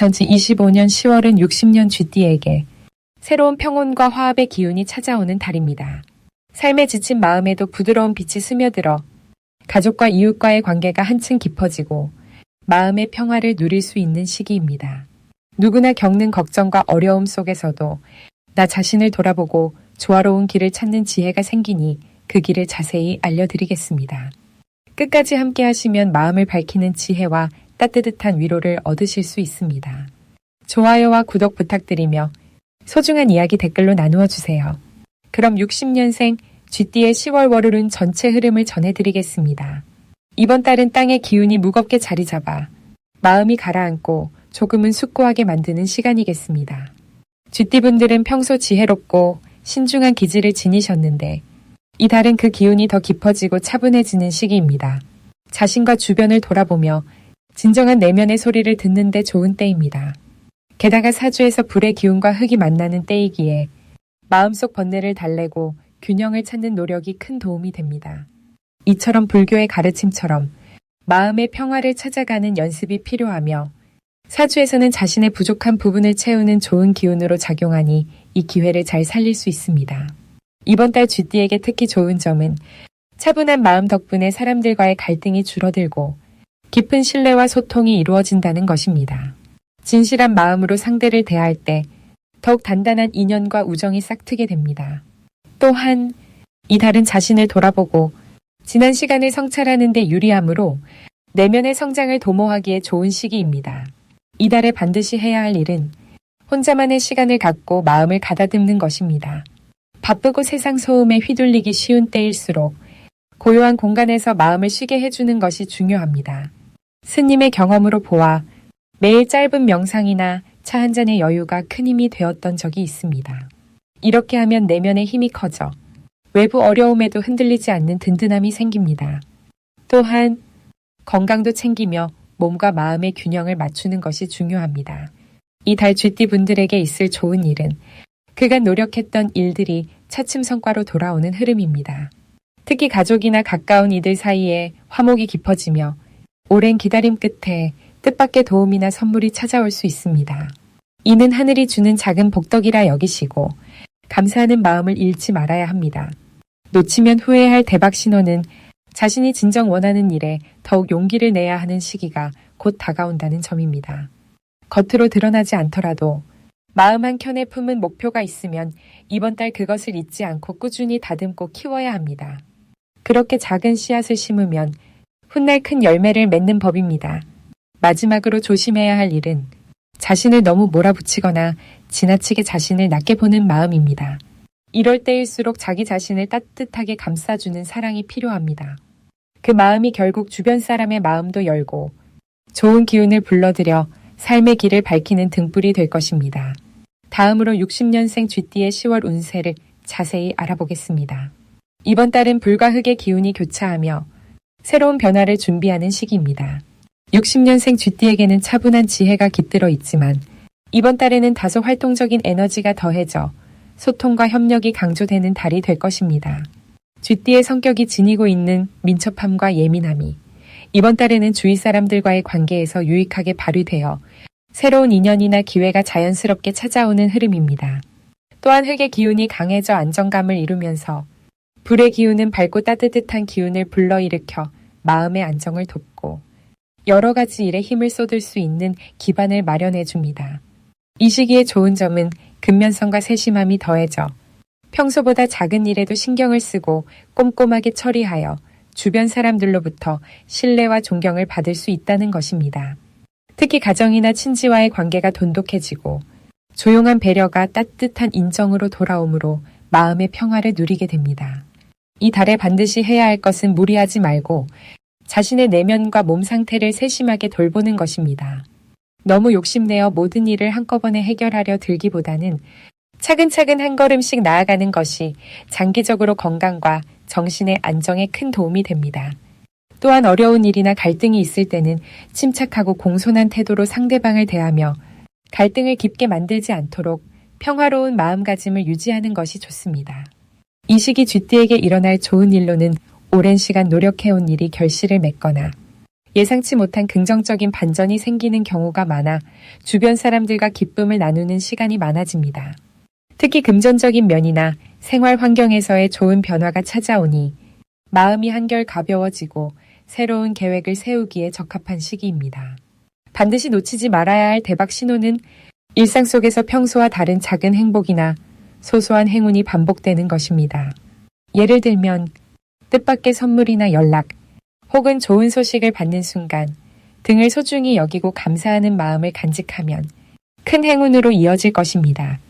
2025년 10월은 60년 쥐띠에게 새로운 평온과 화합의 기운이 찾아오는 달입니다. 삶에 지친 마음에도 부드러운 빛이 스며들어 가족과 이웃과의 관계가 한층 깊어지고 마음의 평화를 누릴 수 있는 시기입니다. 누구나 겪는 걱정과 어려움 속에서도 나 자신을 돌아보고 조화로운 길을 찾는 지혜가 생기니 그 길을 자세히 알려드리겠습니다. 끝까지 함께 하시면 마음을 밝히는 지혜와 따뜻한 위로를 얻으실 수 있습니다. 좋아요와 구독 부탁드리며 소중한 이야기 댓글로 나누어 주세요. 그럼 60년생 쥐띠의 10월 월요일은 전체 흐름을 전해드리겠습니다. 이번 달은 땅의 기운이 무겁게 자리 잡아 마음이 가라앉고 조금은 숙고하게 만드는 시간이겠습니다. 쥐띠분들은 평소 지혜롭고 신중한 기질을 지니셨는데 이 달은 그 기운이 더 깊어지고 차분해지는 시기입니다. 자신과 주변을 돌아보며 진정한 내면의 소리를 듣는 데 좋은 때입니다. 게다가 사주에서 불의 기운과 흙이 만나는 때이기에 마음속 번뇌를 달래고 균형을 찾는 노력이 큰 도움이 됩니다. 이처럼 불교의 가르침처럼 마음의 평화를 찾아가는 연습이 필요하며 사주에서는 자신의 부족한 부분을 채우는 좋은 기운으로 작용하니 이 기회를 잘 살릴 수 있습니다. 이번 달 쥐띠에게 특히 좋은 점은 차분한 마음 덕분에 사람들과의 갈등이 줄어들고 깊은 신뢰와 소통이 이루어진다는 것입니다. 진실한 마음으로 상대를 대할 때 더욱 단단한 인연과 우정이 싹트게 됩니다. 또한 이 달은 자신을 돌아보고 지난 시간을 성찰하는 데 유리하므로 내면의 성장을 도모하기에 좋은 시기입니다. 이 달에 반드시 해야 할 일은 혼자만의 시간을 갖고 마음을 가다듬는 것입니다. 바쁘고 세상 소음에 휘둘리기 쉬운 때일수록 고요한 공간에서 마음을 쉬게 해주는 것이 중요합니다. 스님의 경험으로 보아 매일 짧은 명상이나 차 한 잔의 여유가 큰 힘이 되었던 적이 있습니다. 이렇게 하면 내면의 힘이 커져 외부 어려움에도 흔들리지 않는 든든함이 생깁니다. 또한 건강도 챙기며 몸과 마음의 균형을 맞추는 것이 중요합니다. 이 달 쥐띠 분들에게 있을 좋은 일은 그간 노력했던 일들이 차츰 성과로 돌아오는 흐름입니다. 특히 가족이나 가까운 이들 사이에 화목이 깊어지며 오랜 기다림 끝에 뜻밖의 도움이나 선물이 찾아올 수 있습니다. 이는 하늘이 주는 작은 복덕이라 여기시고 감사하는 마음을 잃지 말아야 합니다. 놓치면 후회할 대박 신호는 자신이 진정 원하는 일에 더욱 용기를 내야 하는 시기가 곧 다가온다는 점입니다. 겉으로 드러나지 않더라도 마음 한켠에 품은 목표가 있으면 이번 달 그것을 잊지 않고 꾸준히 다듬고 키워야 합니다. 그렇게 작은 씨앗을 심으면 훗날 큰 열매를 맺는 법입니다. 마지막으로 조심해야 할 일은 자신을 너무 몰아붙이거나 지나치게 자신을 낮게 보는 마음입니다. 이럴 때일수록 자기 자신을 따뜻하게 감싸주는 사랑이 필요합니다. 그 마음이 결국 주변 사람의 마음도 열고 좋은 기운을 불러들여 삶의 길을 밝히는 등불이 될 것입니다. 다음으로 60년생 쥐띠의 10월 운세를 자세히 알아보겠습니다. 이번 달은 불과 흙의 기운이 교차하며 새로운 변화를 준비하는 시기입니다. 60년생 쥐띠에게는 차분한 지혜가 깃들어 있지만 이번 달에는 다소 활동적인 에너지가 더해져 소통과 협력이 강조되는 달이 될 것입니다. 쥐띠의 성격이 지니고 있는 민첩함과 예민함이 이번 달에는 주위 사람들과의 관계에서 유익하게 발휘되어 새로운 인연이나 기회가 자연스럽게 찾아오는 흐름입니다. 또한 흙의 기운이 강해져 안정감을 이루면서 불의 기운은 밝고 따뜻한 기운을 불러일으켜 마음의 안정을 돕고 여러 가지 일에 힘을 쏟을 수 있는 기반을 마련해 줍니다. 이 시기의 좋은 점은 근면성과 세심함이 더해져 평소보다 작은 일에도 신경을 쓰고 꼼꼼하게 처리하여 주변 사람들로부터 신뢰와 존경을 받을 수 있다는 것입니다. 특히 가정이나 친지와의 관계가 돈독해지고 조용한 배려가 따뜻한 인정으로 돌아오므로 마음의 평화를 누리게 됩니다. 이 달에 반드시 해야 할 것은 무리하지 말고 자신의 내면과 몸 상태를 세심하게 돌보는 것입니다. 너무 욕심내어 모든 일을 한꺼번에 해결하려 들기보다는 차근차근 한 걸음씩 나아가는 것이 장기적으로 건강과 정신의 안정에 큰 도움이 됩니다. 또한 어려운 일이나 갈등이 있을 때는 침착하고 공손한 태도로 상대방을 대하며 갈등을 깊게 만들지 않도록 평화로운 마음가짐을 유지하는 것이 좋습니다. 이 시기 쥐띠에게 일어날 좋은 일로는 오랜 시간 노력해온 일이 결실을 맺거나 예상치 못한 긍정적인 반전이 생기는 경우가 많아 주변 사람들과 기쁨을 나누는 시간이 많아집니다. 특히 금전적인 면이나 생활 환경에서의 좋은 변화가 찾아오니 마음이 한결 가벼워지고 새로운 계획을 세우기에 적합한 시기입니다. 반드시 놓치지 말아야 할 대박 신호는 일상 속에서 평소와 다른 작은 행복이나 소소한 행운이 반복되는 것입니다. 예를 들면 뜻밖의 선물이나 연락, 혹은 좋은 소식을 받는 순간 등을 소중히 여기고 감사하는 마음을 간직하면 큰 행운으로 이어질 것입니다.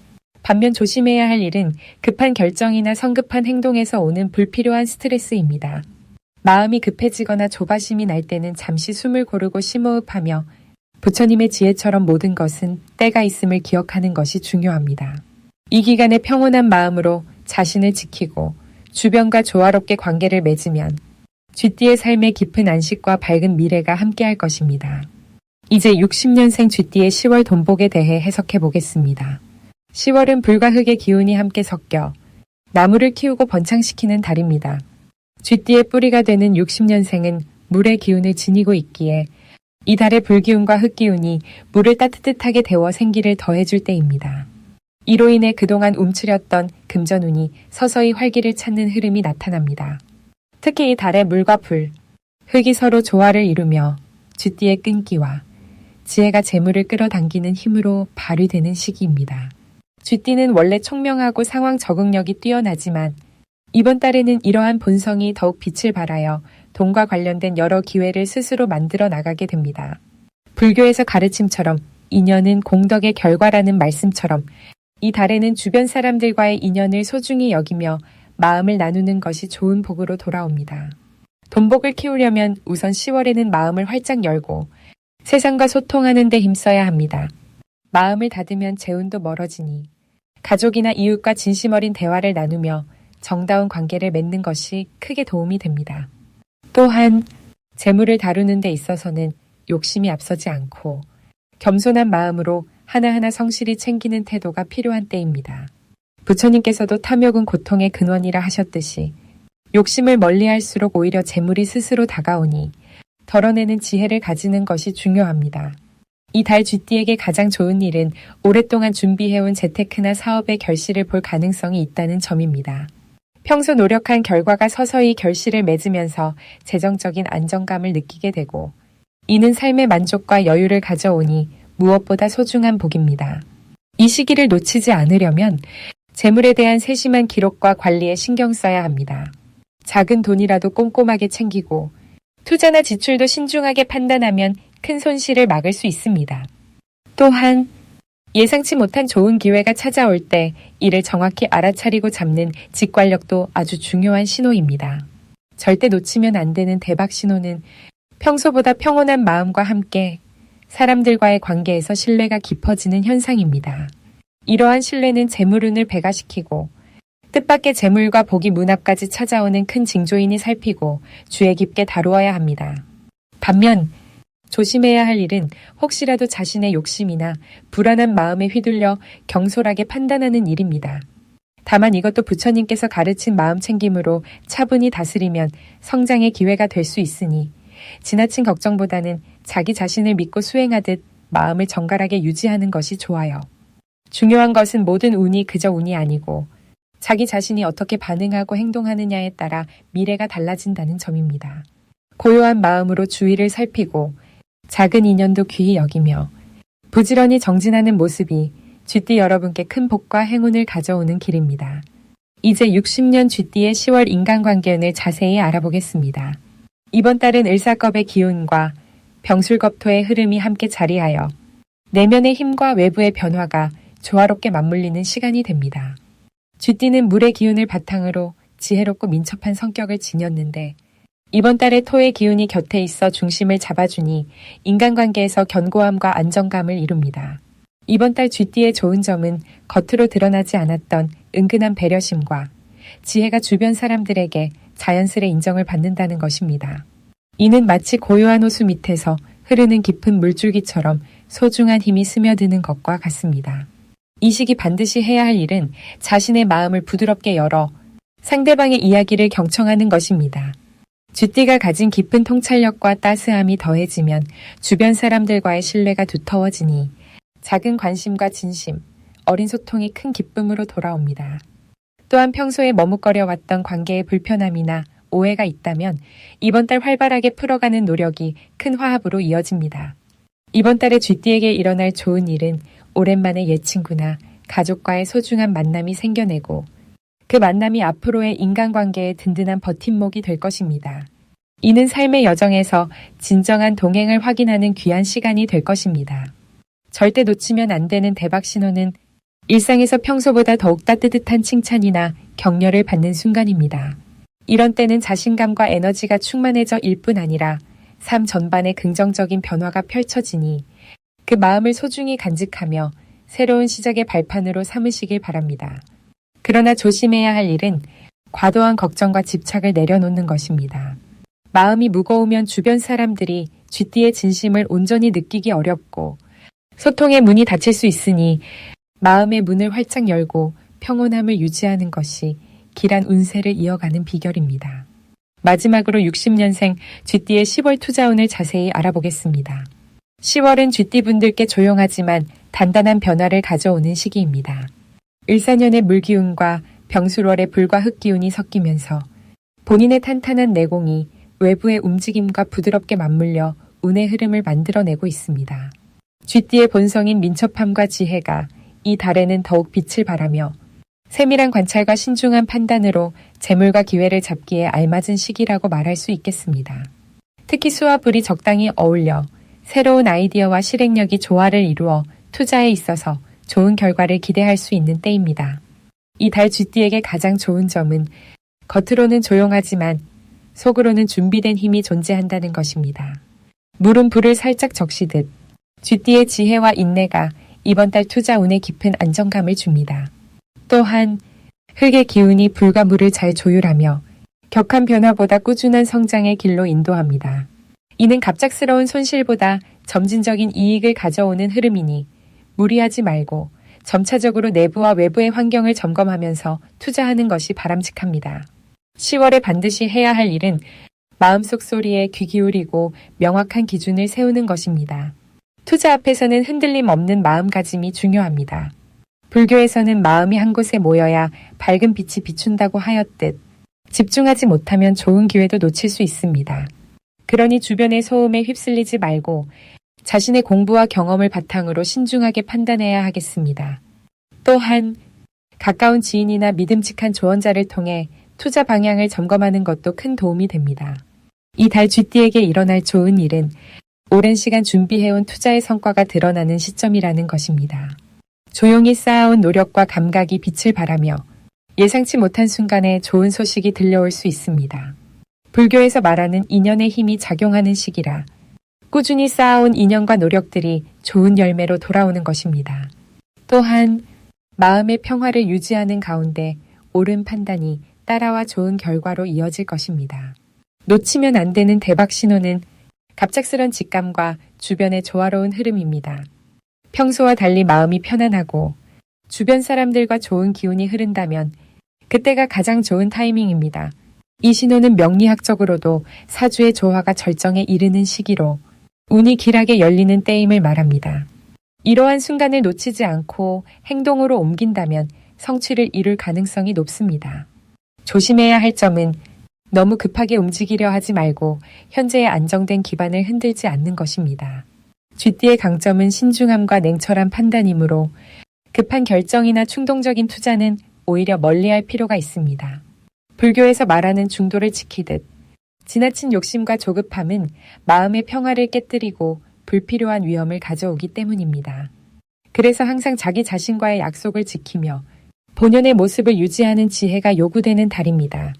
반면 조심해야 할 일은 급한 결정이나 성급한 행동에서 오는 불필요한 스트레스입니다. 마음이 급해지거나 조바심이 날 때는 잠시 숨을 고르고 심호흡하며 부처님의 지혜처럼 모든 것은 때가 있음을 기억하는 것이 중요합니다. 이 기간에 평온한 마음으로 자신을 지키고 주변과 조화롭게 관계를 맺으면 쥐띠의 삶의 깊은 안식과 밝은 미래가 함께할 것입니다. 이제 60년생 쥐띠의 10월 돈복에 대해 해석해 보겠습니다. 10월은 불과 흙의 기운이 함께 섞여 나무를 키우고 번창시키는 달입니다. 쥐띠의 뿌리가 되는 60년생은 물의 기운을 지니고 있기에 이 달의 불기운과 흙기운이 물을 따뜻하게 데워 생기를 더해줄 때입니다. 이로 인해 그동안 움츠렸던 금전운이 서서히 활기를 찾는 흐름이 나타납니다. 특히 이 달에 물과 불, 흙이 서로 조화를 이루며 쥐띠의 끈기와 지혜가 재물을 끌어당기는 힘으로 발휘되는 시기입니다. 쥐띠는 원래 총명하고 상황 적응력이 뛰어나지만 이번 달에는 이러한 본성이 더욱 빛을 발하여 돈과 관련된 여러 기회를 스스로 만들어 나가게 됩니다. 불교에서 가르침처럼 인연은 공덕의 결과라는 말씀처럼 이 달에는 주변 사람들과의 인연을 소중히 여기며 마음을 나누는 것이 좋은 복으로 돌아옵니다. 돈복을 키우려면 우선 10월에는 마음을 활짝 열고 세상과 소통하는 데 힘써야 합니다. 마음을 닫으면 재운도 멀어지니 가족이나 이웃과 진심 어린 대화를 나누며 정다운 관계를 맺는 것이 크게 도움이 됩니다. 또한 재물을 다루는 데 있어서는 욕심이 앞서지 않고 겸손한 마음으로 하나하나 성실히 챙기는 태도가 필요한 때입니다. 부처님께서도 탐욕은 고통의 근원이라 하셨듯이 욕심을 멀리할수록 오히려 재물이 스스로 다가오니 덜어내는 지혜를 가지는 것이 중요합니다. 이 달 쥐띠에게 가장 좋은 일은 오랫동안 준비해온 재테크나 사업의 결실을 볼 가능성이 있다는 점입니다. 평소 노력한 결과가 서서히 결실을 맺으면서 재정적인 안정감을 느끼게 되고 이는 삶의 만족과 여유를 가져오니 무엇보다 소중한 복입니다. 이 시기를 놓치지 않으려면 재물에 대한 세심한 기록과 관리에 신경 써야 합니다. 작은 돈이라도 꼼꼼하게 챙기고 투자나 지출도 신중하게 판단하면 큰 손실을 막을 수 있습니다. 또한 예상치 못한 좋은 기회가 찾아올 때 이를 정확히 알아차리고 잡는 직관력도 아주 중요한 신호입니다. 절대 놓치면 안 되는 대박 신호는 평소보다 평온한 마음과 함께 사람들과의 관계에서 신뢰가 깊어지는 현상입니다. 이러한 신뢰는 재물운을 배가시키고 뜻밖의 재물과 복이 문 앞까지 찾아오는 큰 징조인이 살피고 주의 깊게 다루어야 합니다. 반면 조심해야 할 일은 혹시라도 자신의 욕심이나 불안한 마음에 휘둘려 경솔하게 판단하는 일입니다. 다만 이것도 부처님께서 가르친 마음 챙김으로 차분히 다스리면 성장의 기회가 될 수 있으니 지나친 걱정보다는 자기 자신을 믿고 수행하듯 마음을 정갈하게 유지하는 것이 좋아요. 중요한 것은 모든 운이 그저 운이 아니고 자기 자신이 어떻게 반응하고 행동하느냐에 따라 미래가 달라진다는 점입니다. 고요한 마음으로 주위를 살피고 작은 인연도 귀히 여기며 부지런히 정진하는 모습이 쥐띠 여러분께 큰 복과 행운을 가져오는 길입니다. 이제 60년 쥐띠의 10월 인간관계운을 자세히 알아보겠습니다. 이번 달은 을사겁의 기운과 병술겁토의 흐름이 함께 자리하여 내면의 힘과 외부의 변화가 조화롭게 맞물리는 시간이 됩니다. 쥐띠는 물의 기운을 바탕으로 지혜롭고 민첩한 성격을 지녔는데 이번 달에 토의 기운이 곁에 있어 중심을 잡아주니 인간관계에서 견고함과 안정감을 이룹니다. 이번 달 쥐띠의 좋은 점은 겉으로 드러나지 않았던 은근한 배려심과 지혜가 주변 사람들에게 자연스레 인정을 받는다는 것입니다. 이는 마치 고요한 호수 밑에서 흐르는 깊은 물줄기처럼 소중한 힘이 스며드는 것과 같습니다. 이 시기 반드시 해야 할 일은 자신의 마음을 부드럽게 열어 상대방의 이야기를 경청하는 것입니다. 쥐띠가 가진 깊은 통찰력과 따스함이 더해지면 주변 사람들과의 신뢰가 두터워지니 작은 관심과 진심, 어린 소통이 큰 기쁨으로 돌아옵니다. 또한 평소에 머뭇거려왔던 관계의 불편함이나 오해가 있다면 이번 달 활발하게 풀어가는 노력이 큰 화합으로 이어집니다. 이번 달에 쥐띠에게 일어날 좋은 일은 오랜만에 옛 친구나 가족과의 소중한 만남이 생겨내고 그 만남이 앞으로의 인간관계의 든든한 버팀목이 될 것입니다. 이는 삶의 여정에서 진정한 동행을 확인하는 귀한 시간이 될 것입니다. 절대 놓치면 안 되는 대박 신호는 일상에서 평소보다 더욱 따뜻한 칭찬이나 격려를 받는 순간입니다. 이런 때는 자신감과 에너지가 충만해져 일 뿐 아니라 삶 전반에 긍정적인 변화가 펼쳐지니 그 마음을 소중히 간직하며 새로운 시작의 발판으로 삼으시길 바랍니다. 그러나 조심해야 할 일은 과도한 걱정과 집착을 내려놓는 것입니다. 마음이 무거우면 주변 사람들이 쥐띠의 진심을 온전히 느끼기 어렵고 소통의 문이 닫힐 수 있으니 마음의 문을 활짝 열고 평온함을 유지하는 것이 길한 운세를 이어가는 비결입니다. 마지막으로 60년생 쥐띠의 10월 투자운을 자세히 알아보겠습니다. 10월은 쥐띠분들께 조용하지만 단단한 변화를 가져오는 시기입니다. 을사년의 물기운과 병술월의 불과 흙기운이 섞이면서 본인의 탄탄한 내공이 외부의 움직임과 부드럽게 맞물려 운의 흐름을 만들어내고 있습니다. 쥐띠의 본성인 민첩함과 지혜가 이 달에는 더욱 빛을 발하며 세밀한 관찰과 신중한 판단으로 재물과 기회를 잡기에 알맞은 시기라고 말할 수 있겠습니다. 특히 수와 불이 적당히 어울려 새로운 아이디어와 실행력이 조화를 이루어 투자에 있어서 좋은 결과를 기대할 수 있는 때입니다. 이 달 쥐띠에게 가장 좋은 점은 겉으로는 조용하지만 속으로는 준비된 힘이 존재한다는 것입니다. 물은 불을 살짝 적시듯 쥐띠의 지혜와 인내가 이번 달 투자 운에 깊은 안정감을 줍니다. 또한 흙의 기운이 불과 물을 잘 조율하며 격한 변화보다 꾸준한 성장의 길로 인도합니다. 이는 갑작스러운 손실보다 점진적인 이익을 가져오는 흐름이니 무리하지 말고 점차적으로 내부와 외부의 환경을 점검하면서 투자하는 것이 바람직합니다. 10월에 반드시 해야 할 일은 마음속 소리에 귀 기울이고 명확한 기준을 세우는 것입니다. 투자 앞에서는 흔들림 없는 마음가짐이 중요합니다. 불교에서는 마음이 한 곳에 모여야 밝은 빛이 비춘다고 하였듯 집중하지 못하면 좋은 기회도 놓칠 수 있습니다. 그러니 주변의 소음에 휩쓸리지 말고 자신의 공부와 경험을 바탕으로 신중하게 판단해야 하겠습니다. 또한 가까운 지인이나 믿음직한 조언자를 통해 투자 방향을 점검하는 것도 큰 도움이 됩니다. 이 달 쥐띠에게 일어날 좋은 일은 오랜 시간 준비해온 투자의 성과가 드러나는 시점이라는 것입니다. 조용히 쌓아온 노력과 감각이 빛을 발하며 예상치 못한 순간에 좋은 소식이 들려올 수 있습니다. 불교에서 말하는 인연의 힘이 작용하는 시기라 꾸준히 쌓아온 인연과 노력들이 좋은 열매로 돌아오는 것입니다. 또한 마음의 평화를 유지하는 가운데 옳은 판단이 따라와 좋은 결과로 이어질 것입니다. 놓치면 안 되는 대박 신호는 갑작스런 직감과 주변의 조화로운 흐름입니다. 평소와 달리 마음이 편안하고 주변 사람들과 좋은 기운이 흐른다면 그때가 가장 좋은 타이밍입니다. 이 신호는 명리학적으로도 사주의 조화가 절정에 이르는 시기로 운이 길하게 열리는 때임을 말합니다. 이러한 순간을 놓치지 않고 행동으로 옮긴다면 성취를 이룰 가능성이 높습니다. 조심해야 할 점은 너무 급하게 움직이려 하지 말고 현재의 안정된 기반을 흔들지 않는 것입니다. 쥐띠의 강점은 신중함과 냉철한 판단이므로 급한 결정이나 충동적인 투자는 오히려 멀리할 필요가 있습니다. 불교에서 말하는 중도를 지키듯 지나친 욕심과 조급함은 마음의 평화를 깨뜨리고 불필요한 위험을 가져오기 때문입니다. 그래서 항상 자기 자신과의 약속을 지키며 본연의 모습을 유지하는 지혜가 요구되는 달입니다.